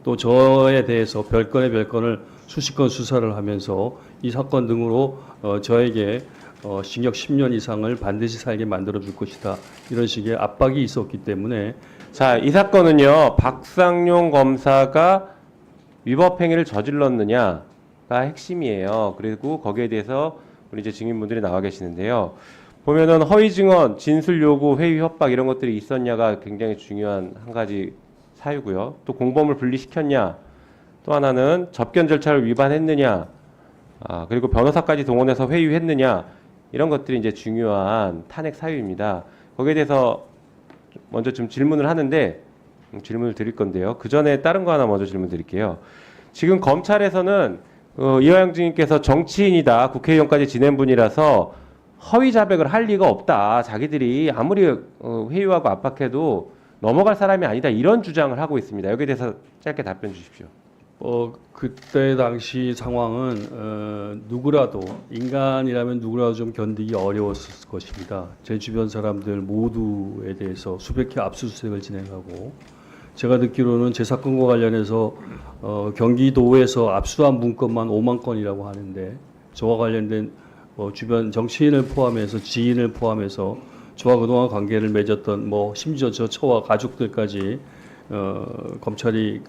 또 저에 대해서 별건의 별건을 수십 건 수사를 하면서 이 사건 등으로 저에게 징역 10년 이상을 반드시 살게 만들어 줄 것이다. 이런 식의 압박이 있었기 때문에 자, 이 사건은요, 박상용 검사가 위법 행위를 저질렀느냐가 핵심이에요. 그리고 거기에 대해서 우리 이제 증인분들이 나와 계시는데요. 보면은 허위 증언, 진술 요구, 회유 협박 이런 것들이 있었냐가 굉장히 중요한 한 가지 사유고요. 또 공범을 분리시켰냐, 또 하나는 접견 절차를 위반했느냐, 그리고 변호사까지 동원해서 회유했느냐, 이런 것들이 이제 중요한 탄핵 사유입니다. 거기에 대해서 먼저 좀 질문을 하는데, 질문을 드릴 건데요. 그 전에 다른 거 하나 먼저 질문 드릴게요. 지금 검찰에서는 이화영 증인께서 정치인이다, 국회의원까지 지낸 분이라서 허위 자백을 할 리가 없다. 자기들이 아무리 회유하고 압박해도 넘어갈 사람이 아니다. 이런 주장을 하고 있습니다. 여기에 대해서 짧게 답변 주십시오. 그때 당시 상황은 누구라도 인간이라면 누구라도 좀 견디기 어려웠을 것입니다. 제 주변 사람들 모두에 대해서 수백 회 압수수색을 진행하고 제가 듣기로는 제 사건과 관련해서 경기도에서 압수한 문건만 5만 건이라고 하는데 저와 관련된 주변 정치인을 포함해서 지인을 포함해서 저와 그동안 관계를 맺었던 심지어 저 처와 가족들까지 검찰이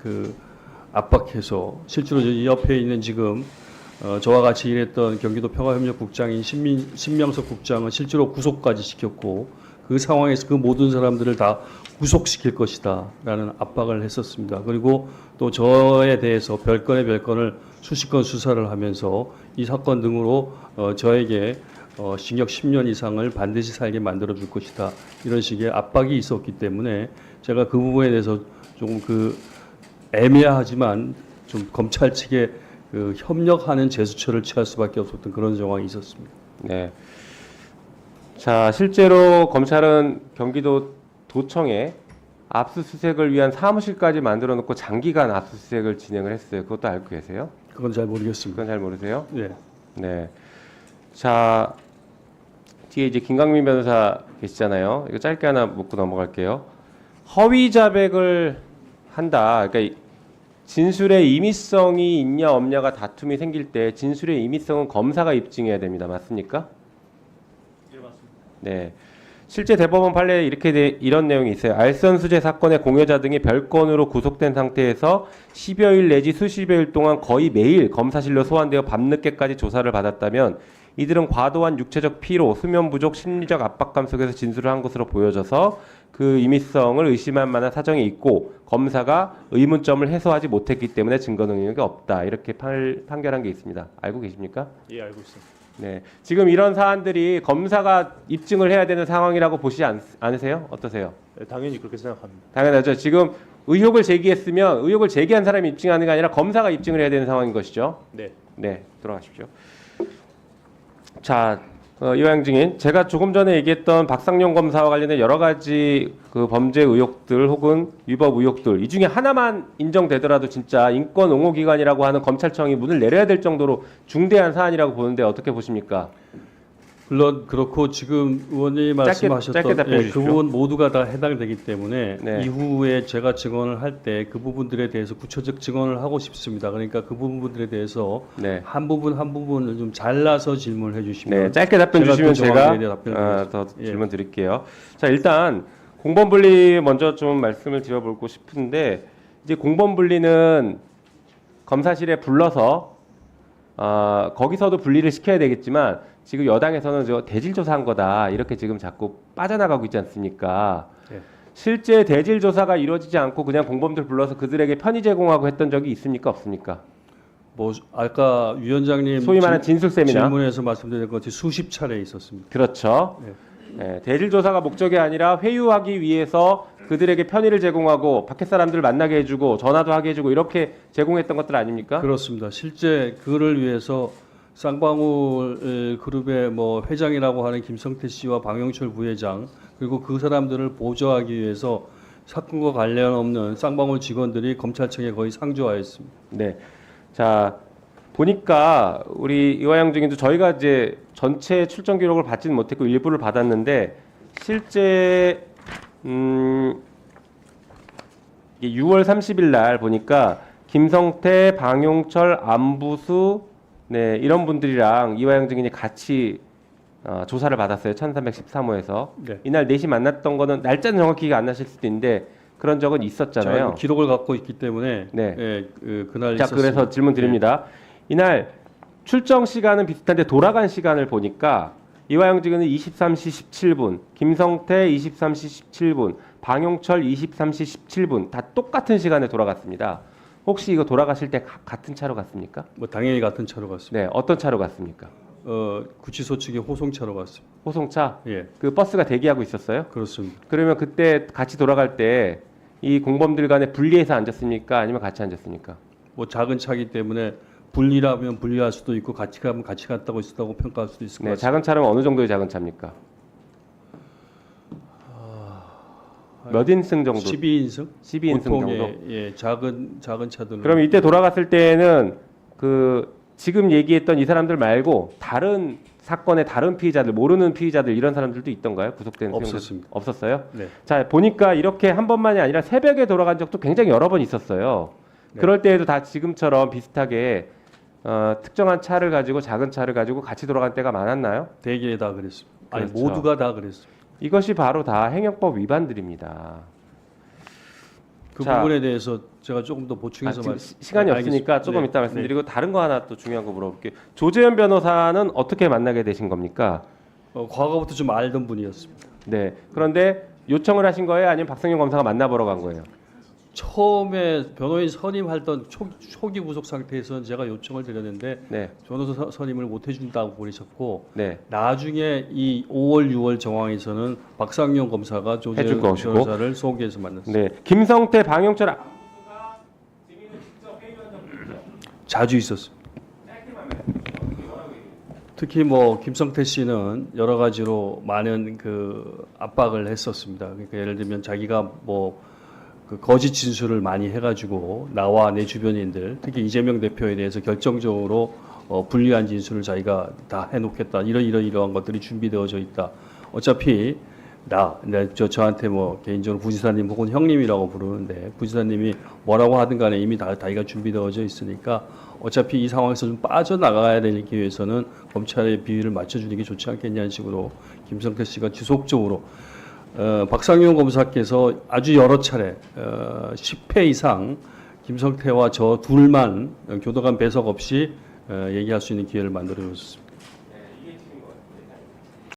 압박해서 실제로 이 옆에 있는 지금 저와 같이 일했던 경기도 평화협력국장인 신명석 국장은 실제로 구속까지 시켰고 그 상황에서 그 모든 사람들을 다 구속시킬 것이다라는 압박을 했었습니다. 그리고 또 저에 대해서 별건의 별건을 수십 건 수사를 하면서 이 사건 등으로 저에게 징역 10년 이상을 반드시 살게 만들어 줄 것이다. 이런 식의 압박이 있었기 때문에 제가 그 부분에 대해서 조금 애매하지만 좀 검찰 측에 협력하는 제스처를 취할 수밖에 없었던 그런 상황이 있었습니다. 네. 자, 실제로 검찰은 경기도 도청에 압수수색을 위한 사무실까지 만들어 놓고 장기간 압수수색을 진행을 했어요. 그것도 알고 계세요? 그건 잘 모르겠습니다. 그건 잘 모르세요? 네. 네. 자, 뒤에 이제 김강민 변호사 계시잖아요. 이거 짧게 하나 묻고 넘어갈게요. 허위 자백을 한다. 그러니까 진술의 임의성이 있냐 없냐가 다툼이 생길 때 진술의 임의성은 검사가 입증해야 됩니다. 맞습니까? 네, 맞습니다. 네. 실제 대법원 판례에 이런 내용이 있어요. 알선수재 사건의 공여자 등이 별건으로 구속된 상태에서 10여일 내지 수십여일 동안 거의 매일 검사실로 소환되어 밤늦게까지 조사를 받았다면 이들은 과도한 육체적 피로, 수면 부족, 심리적 압박감 속에서 진술을 한 것으로 보여져서 그 임의성을 의심할 만한 사정이 있고 검사가 의문점을 해소하지 못했기 때문에 증거 능력이 없다. 이렇게 판결한 게 있습니다. 알고 계십니까? 예, 알고 있습니다. 네, 지금 이런 사안들이 검사가 입증을 해야 되는 상황이라고 보시지 않으세요? 어떠세요? 네, 당연히 그렇게 생각합니다. 당연하죠. 지금 의혹을 제기했으면 의혹을 제기한 사람이 입증하는 게 아니라 검사가 입증을 해야 되는 상황인 것이죠. 네. 네, 돌아가십시오. 자, 이화영 증인, 제가 조금 전에 얘기했던 박상용 검사와 관련된 여러 가지 범죄 의혹들 혹은 위법 의혹들 이 중에 하나만 인정되더라도 진짜 인권 옹호 기관이라고 하는 검찰청이 문을 내려야 될 정도로 중대한 사안이라고 보는데 어떻게 보십니까? 물론 그렇고 지금 의원님이 말씀하셨던 짧게 답변해 그 주십시오. 부분 모두가 다 해당되기 때문에 네. 이후에 제가 증언을 할 때 그 부분들에 대해서 구체적 증언을 하고 싶습니다. 그러니까 그 부분들에 대해서 네. 한 부분을 좀 잘라서 질문을 해주시면 네, 짧게 답변 주시면 제가 답변을 더 예. 질문 드릴게요. 자, 일단 공범 분리 먼저 좀 말씀을 드려보고 싶은데 이제 공범 분리는 검사실에 불러서 거기서도 분리를 시켜야 되겠지만 지금 여당에서는 저 대질 조사한 거다 이렇게 지금 자꾸 빠져나가고 있지 않습니까? 예. 실제 대질 조사가 이루어지지 않고 그냥 공범들 불러서 그들에게 편의 제공하고 했던 적이 있습니까? 없습니까? 아까 위원장님 소위 말하는 진술 세미나. 질문에서 말씀드린 것 같이 수십 차례 있었습니다. 그렇죠. 네. 네, 대질 조사가 목적이 아니라 회유하기 위해서 그들에게 편의를 제공하고 밖에 사람들을 만나게 해주고 전화도 하게 해주고 이렇게 제공했던 것들 아닙니까? 그렇습니다. 실제 그를 위해서 쌍방울 그룹의 회장이라고 하는 김성태 씨와 방영철 부회장 그리고 그 사람들을 보조하기 위해서 사건과 관련 없는 쌍방울 직원들이 검찰청에 거의 상주하였습니다. 네. 자, 보니까 우리 이화영 증인도 저희가 이제 전체 출정 기록을 받지는 못했고 일부를 받았는데 실제 이게 6월 30일 날 보니까 김성태, 방용철, 안부수 네, 이런 분들이랑 이화영 증인이 같이 조사를 받았어요. 1313호에서. 네. 이날 4시 만났던 거는 날짜는 정확히 기억 안 나실 수도 있는데 그런 적은 있었잖아요. 제가 기록을 갖고 있기 때문에 네. 예, 그날 자, 있었습니다. 그래서 질문 드립니다. 이날 출정 시간은 비슷한데 돌아간 시간을 보니까 이화영 증인은 23시 17분, 김성태 23시 17분, 방용철 23시 17분 다 똑같은 시간에 돌아갔습니다. 혹시 이거 돌아가실 때 같은 차로 갔습니까? 뭐 당연히 같은 차로 갔습니다. 네, 어떤 차로 갔습니까? 구치소 측의 호송차로 갔습니다. 호송차? 예, 그 버스가 대기하고 있었어요? 그렇습니다. 그러면 그때 같이 돌아갈 때 이 공범들 간에 분리해서 앉았습니까? 아니면 같이 앉았습니까? 뭐 작은 차기 때문에 분리라면 분리할 수도 있고 같이 가면 같이 갔다고 있었다고 평가할 수도 있을 것 네, 같습니다. 작은 차라면 어느 정도의 작은 차입니까? 몇 인승 정도? 12인승? 12인승 정도? 예, 작은 차들은. 그럼 이때 돌아갔을 때는 그 지금 얘기했던 이 사람들 말고 다른 사건의 다른 피의자들, 모르는 피의자들 이런 사람들도 있던가요? 구속된 수용자? 없었습니다. 없었어요? 네. 자, 보니까 이렇게 한 번만이 아니라 새벽에 돌아간 적도 굉장히 여러 번 있었어요. 네. 그럴 때에도 다 지금처럼 비슷하게 특정한 차를 가지고 작은 차를 가지고 같이 돌아간 때가 많았나요? 대개 다 그랬습니다. 아니 그렇죠. 모두가 다 그랬습니다. 이것이 바로 다 행역법 위반들입니다. 그 자, 부분에 대해서 제가 조금 더 보충해서 지금 말씀. 시간이 네, 없으니까 알겠습니다. 조금 네, 이따 말씀드리고 다른 거 하나 또 중요한 거 물어볼게요. 조재현 변호사는 어떻게 만나게 되신 겁니까? 과거부터 좀 알던 분이었습니다. 네. 그런데 요청을 하신 거예요? 아니면 박성윤 검사가 만나보러 간 거예요? 처음에 변호인 선임하던 초기 구속 상태에서는 제가 요청을 드렸는데 네. 변호사 선임을 못 해준다고 보내셨고 네. 나중에 이 5월 6월 정황에서는 박상용 검사가 해줄 조재현 것이고. 변호사를 소개해서 만났습니다. 네. 김성태, 방영철 자주 있었습니다. 특히 뭐 김성태 씨는 여러 가지로 많은 그 압박을 했었습니다. 그러니까 예를 들면 자기가 뭐 그 거짓 진술을 많이 해가지고 나와 내 주변인들, 특히 이재명 대표에 대해서 결정적으로 불리한 진술을 자기가 다 해놓겠다. 이러한 것들이 준비되어져 있다. 어차피 저한테 뭐 개인적으로 부지사님 혹은 형님이라고 부르는데 부지사님이 뭐라고 하든 간에 이미 다이가 준비되어져 있으니까 어차피 이 상황에서 좀 빠져나가야 되기 위해서는 검찰의 비위를 맞춰주는 게 좋지 않겠냐는 식으로 김성태 씨가 지속적으로 박상용 검사께서 아주 여러 차례 10회 이상 김성태와 저 둘만 교도관 배석 없이 얘기할 수 있는 기회를 만들어 줬습니다.